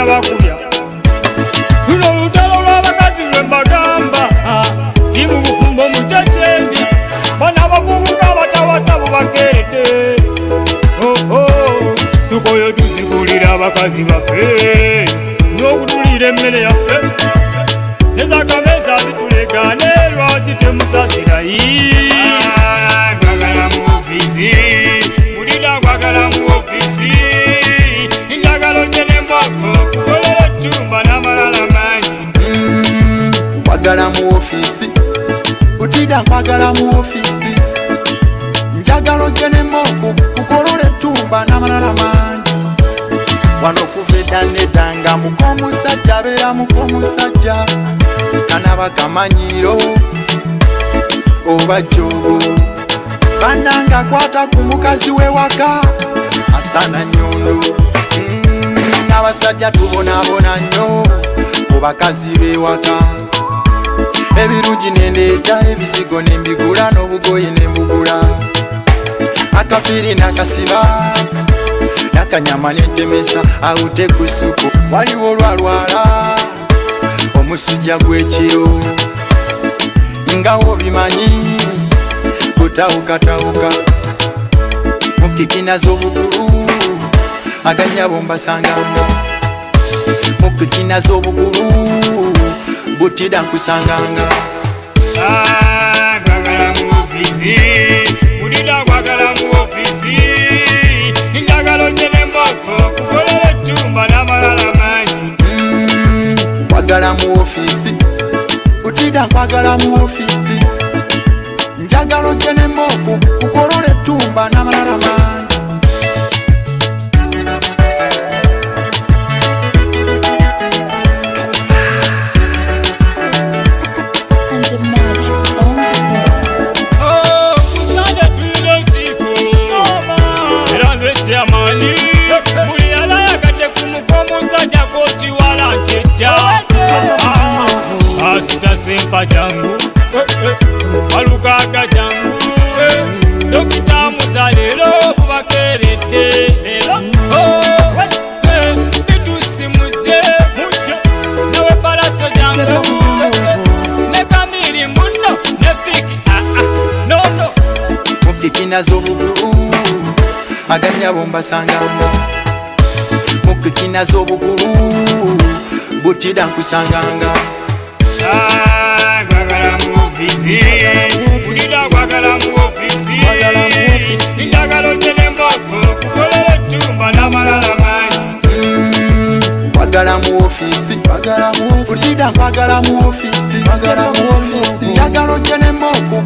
bagenda bakulya luno olutalo lw'abakazi lwe mbagamba ndi mu bufumbo mukyekyendi bana abavubuka batawasa bubakeete tukoyo tusigulira abakazi baffe n'okutulira emmere yaffe nezakameza zitulegane lwaki temusasirayi gwagala mu ofisi mulira gwagala mu ofisi njagala ojene mboko kukolera ettumba n'amalala mangi gwagala mu ofisi utida nkwagala mu ofisi njagala ojene mboko kukolera ettumba n'amalala mangi wano kuva eddanedanga mukomusajja abeera mukomusajja kanaba kamanyiro oba jjogo bananga akwata ku mukazi w'ewaka asana nyondo abasajja tubonaabona nnyo ku bakazi b'ewaka ebirungi nendeeta ebisigo nembigula n'obugoye nembugula akafiiri nakasiba nakanyama nentemesa awute ku supu waliwo olwalwala omusujja gw'ekiro ngawo bimanyi kutawukatawuka mukikina z'obugulu aganyabo mbasanganga mukikina z'obugulu butida nkusanganga gwagala mu ofisi mulira gwagala mu ofisi njagala ojene mboko kukolera ettumba n'amalala mangi gwagala mu ofisi utida nkwagala mu ofisi njagala ojene mboko kukolera ettumba n'amalala mangi buli yalayakadde ku mukomo musajja koti wala ntejja asita sempa jangu walukaga jangu dokita muza leero kubakeredde leero bitusi muje nawe balaso jangu ne kamiri muno ne fiki nono mukikina z'obugulu aganyabo mbasanganga mukikina z'obugulu butida nkusanganga gwagala mu ofisi mulira gwagala mu ofisi njagala ojene mboko kukolera ettumba n'amalala mangi gwagala mu ofisi utida nkwagala mu ofisi njagala ojene mboko